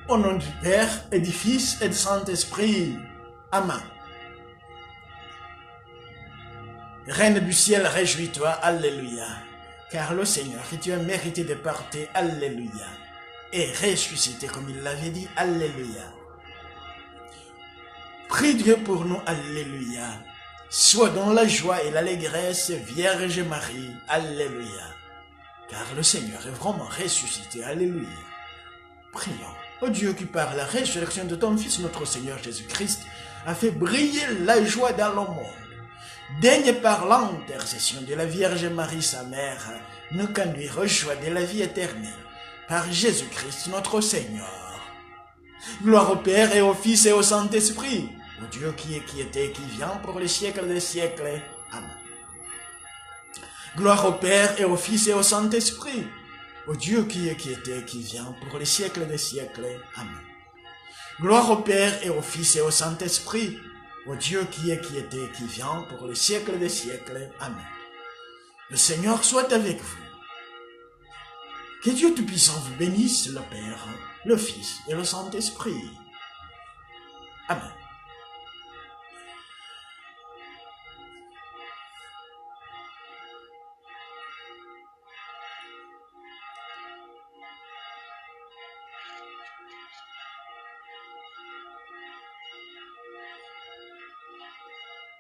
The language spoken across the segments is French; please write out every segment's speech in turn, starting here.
Au nom du Père et du Fils et du Saint-Esprit. Amen. Reine du ciel, réjouis-toi, alléluia. Car le Seigneur, que tu as mérité de partir, alléluia, et ressuscité comme il l'avait dit, alléluia. Prie Dieu pour nous, alléluia. Sois dans la joie et l'allégresse, Vierge Marie, alléluia. Car le Seigneur est vraiment ressuscité, alléluia. Prions. Ô Dieu qui par la résurrection de ton Fils, notre Seigneur Jésus-Christ, a fait briller la joie dans le monde. Daigne par l'intercession de la Vierge Marie, sa mère, nous conduire aux joies de la vie éternelle. Par Jésus-Christ, notre Seigneur. Gloire au Père et au Fils et au Saint-Esprit, au Dieu qui est, qui était et qui vient pour les siècles des siècles. Amen. Gloire au Père et au Fils et au Saint-Esprit, au Dieu qui est, qui était et qui vient pour les siècles des siècles. Amen. Gloire au Père et au Fils et au Saint-Esprit, au Dieu qui est, qui était et qui vient pour les siècles des siècles. Amen. Le Seigneur soit avec vous. Que Dieu Tout-Puissant vous bénisse, le Père, le Fils et le Saint-Esprit. Amen.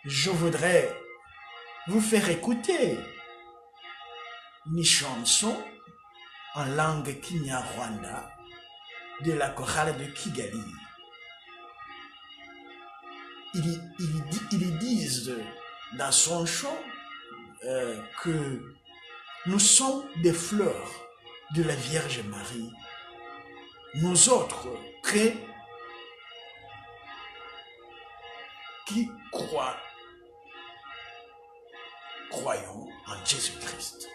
Je voudrais vous faire écouter une chanson en langue Kinyarwanda de la chorale de Kigali. Ils disent dans son chant que nous sommes des fleurs de la Vierge Marie. Nous autres qui croyons en Jésus-Christ.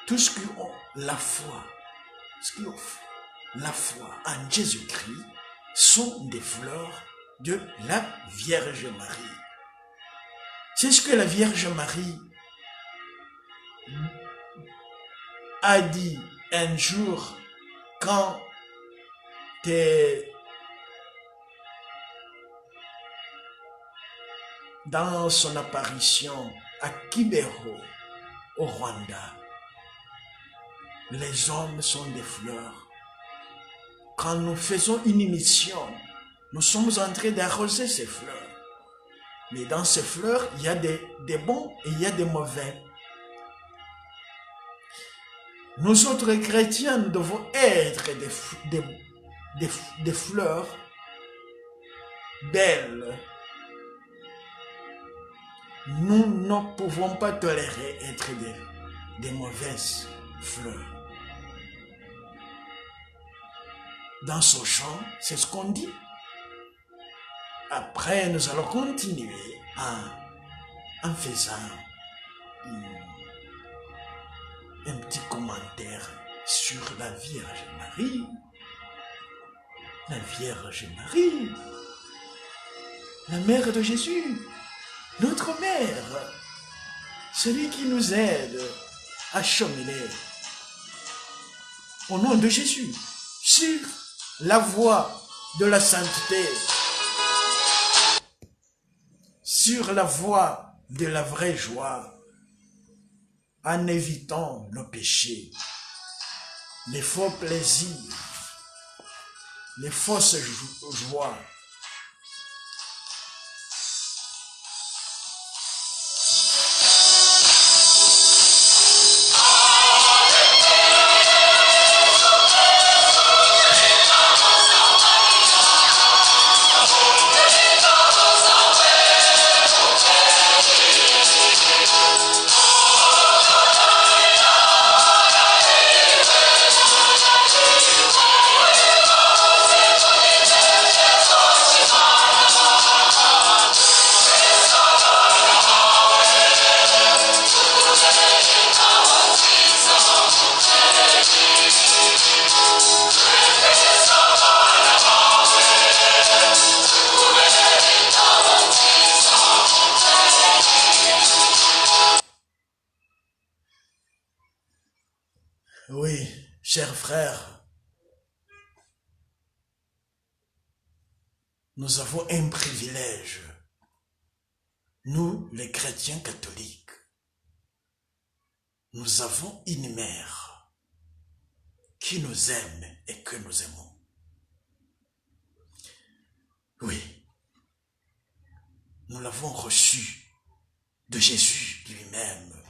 Tous ceux qui ont la foi, en Jésus-Christ sont des fleurs de la Vierge Marie. C'est ce que la Vierge Marie a dit un jour quand dans son apparition à Kibero, au Rwanda. Les hommes sont des fleurs. Quand nous faisons une émission, nous sommes en train d'arroser ces fleurs. Mais dans ces fleurs, il y a des bons et il y a des mauvais. Nous autres chrétiens, nous devons être des fleurs belles. Nous ne pouvons pas tolérer être des mauvaises fleurs. Dans ce chant, c'est ce qu'on dit. Après, nous allons continuer en faisant un petit commentaire sur la Vierge Marie. La Vierge Marie, la mère de Jésus, notre mère, celui qui nous aide à cheminer au nom de Jésus sur la voie de la sainteté, sur la voie de la vraie joie, en évitant nos péchés, les faux plaisirs, les fausses joies. Oui, chers frères, nous avons un privilège, nous les chrétiens catholiques. Nous avons une mère qui nous aime et que nous aimons. Oui, nous l'avons reçu de Jésus lui-même.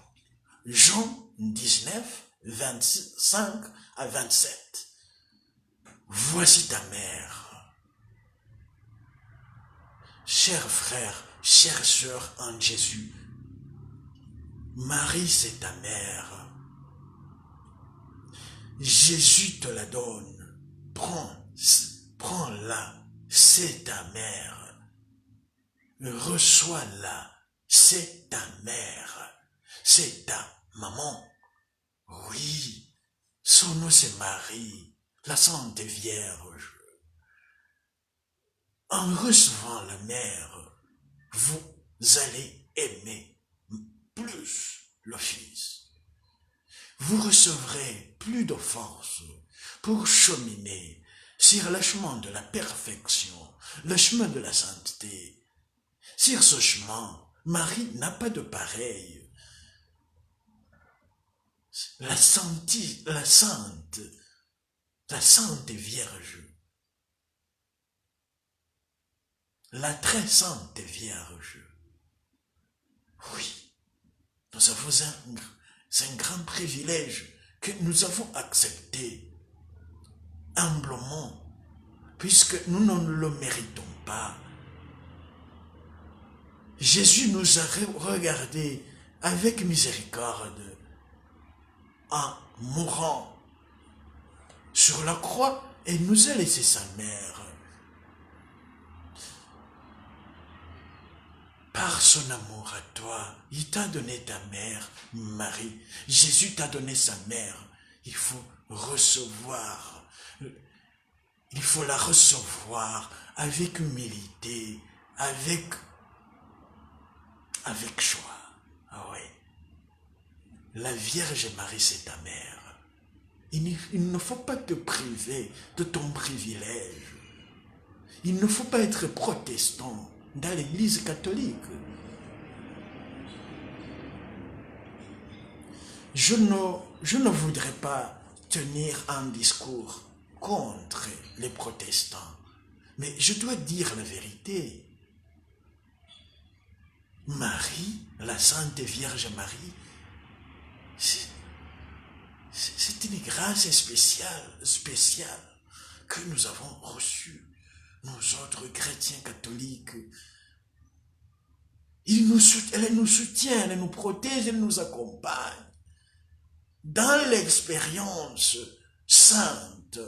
Jean 19, 25 à 27. Voici ta mère. Chers frères, chères sœurs en Jésus, Marie c'est ta mère. Jésus te la donne. Prends-la, c'est ta mère. Reçois-la, c'est ta mère. C'est ta maman. Oui, son nom c'est Marie, la Sainte Vierge. En recevant la mère, vous allez aimer plus le Fils. Vous recevrez plus de force pour cheminer sur le chemin de la perfection, le chemin de la sainteté. Sur ce chemin, Marie n'a pas de pareil. La sainte Vierge, la très sainte Vierge. Oui, nous avons un grand privilège que nous avons accepté humblement, puisque nous ne le méritons pas. Jésus nous a regardés avec miséricorde en mourant sur la croix et nous a laissé sa mère. Par son amour à toi, il t'a donné ta mère, Marie. Jésus t'a donné sa mère. Il faut recevoir. Il faut la recevoir avec humilité, avec joie. Ah ouais. La Vierge Marie, c'est ta mère. Il ne faut pas te priver de ton privilège. Il ne faut pas être protestant dans l'Église catholique. Je ne voudrais pas tenir un discours contre les protestants, mais je dois dire la vérité. Marie, la Sainte Vierge Marie, c'est une grâce spéciale que nous avons reçue, nous autres chrétiens catholiques. Elle nous soutient, elle nous protège, elle nous accompagne. Dans l'expérience sainte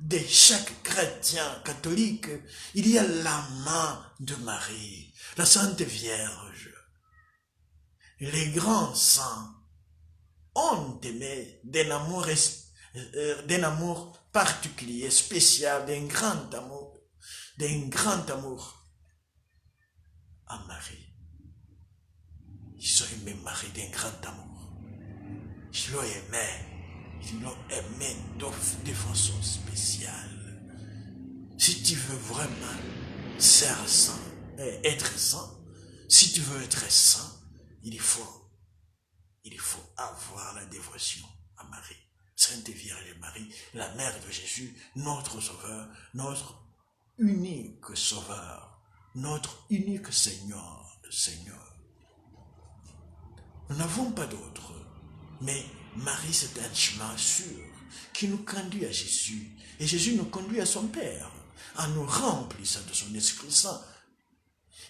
de chaque chrétien catholique, il y a la main de Marie, la Sainte Vierge. Les grands saints ont aimé d'un amour particulier, spécial, d'un grand amour à Marie. Ils ont aimé Marie d'un grand amour. Ils l'ont aimé de façon spéciale. Si tu veux vraiment être saint, si tu veux être saint, il faut avoir la dévotion à Marie. Sainte Vierge Marie, la mère de Jésus, notre Sauveur, notre unique Sauveur, notre unique Seigneur. Nous n'avons pas d'autre. Mais Marie, c'est un chemin sûr qui nous conduit à Jésus. Et Jésus nous conduit à son Père, en nous remplissant de son Esprit Saint.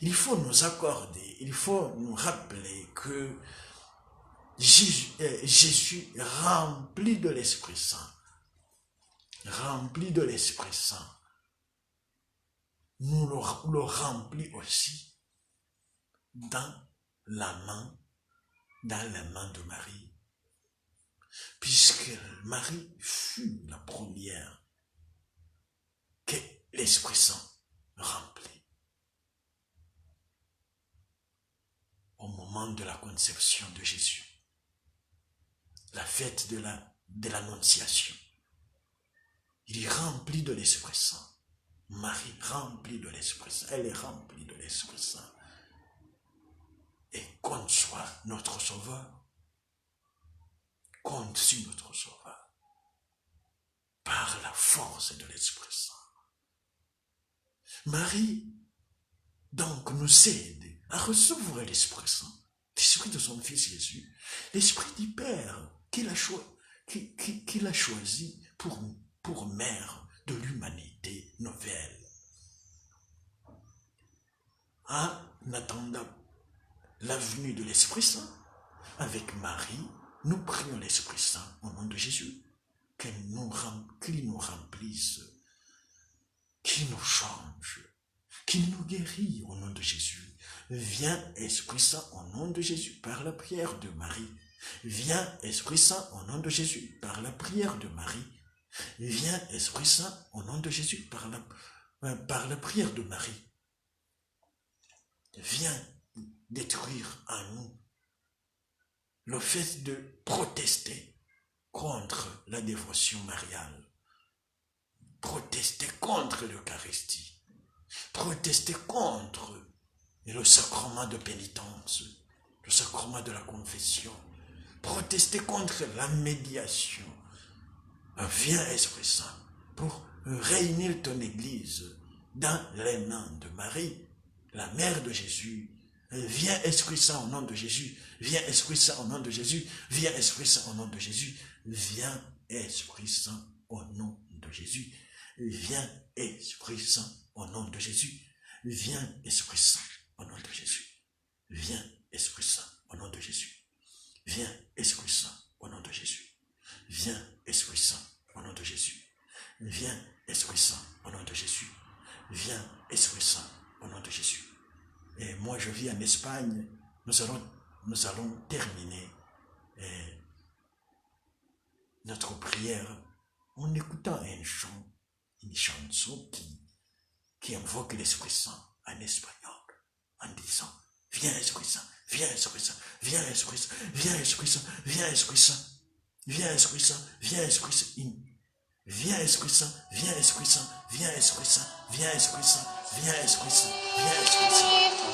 Il faut nous accorder, il faut nous rappeler que Jésus rempli de l'Esprit Saint, nous le remplit aussi dans la main de Marie. Puisque Marie fut la première que l'Esprit Saint remplit. Au moment de la conception de Jésus, la fête de l'Annonciation, il est rempli de l'Esprit Saint. Marie remplie de l'Esprit Saint, elle est remplie de l'Esprit Saint. Et compte soit notre Sauveur, compte sur notre Sauveur, par la force de l'Esprit Saint. Marie, donc, nous aide à recevoir l'Esprit Saint, l'Esprit de son Fils Jésus, l'Esprit du Père qu'il a choisi pour mère de l'humanité nouvelle. En attendant la venue de l'Esprit Saint, avec Marie, nous prions l'Esprit Saint au nom de Jésus, qu'il nous remplisse, qu'il nous change, qu'il nous guérit au nom de Jésus. Viens Esprit Saint au nom de Jésus par la prière de Marie. Viens Esprit Saint au nom de Jésus par la prière de Marie. Viens Esprit Saint au nom de Jésus par la prière de Marie. Viens détruire en nous le fait de protester contre la dévotion mariale, protester contre l'Eucharistie, protester contre le sacrement de pénitence, le sacrement de la confession, protester contre la médiation. Viens Esprit Saint pour réunir ton Église dans les mains de Marie, la mère de Jésus. Viens Esprit Saint au nom de Jésus, viens Esprit Saint au nom de Jésus, viens Esprit Saint au nom de Jésus, viens Esprit Saint au nom de Jésus, viens Esprit Saint au nom de Jésus, viens Esprit Saint au nom de Jésus, viens Esprit Saint au nom de Jésus, viens Esprit Saint au nom de Jésus, viens Esprit Saint au nom de Jésus, viens Esprit Saint au nom de Jésus, viens Esprit Saint au nom de Jésus. Et moi, je vis en Espagne. Nous allons terminer notre prière en écoutant une chanson qui invoque l'Esprit Saint en espagnol, en disant: viens Esprit Saint, viens Esprit Saint, viens Esprit Saint, viens Esprit Saint, viens Esprit Saint, viens Esprit Saint, viens Esprit Saint, viens Esprit Saint, viens Esprit Saint, viens Esprit Saint, viens Esprit Saint, viens Esprit Saint, viens Esprit Saint.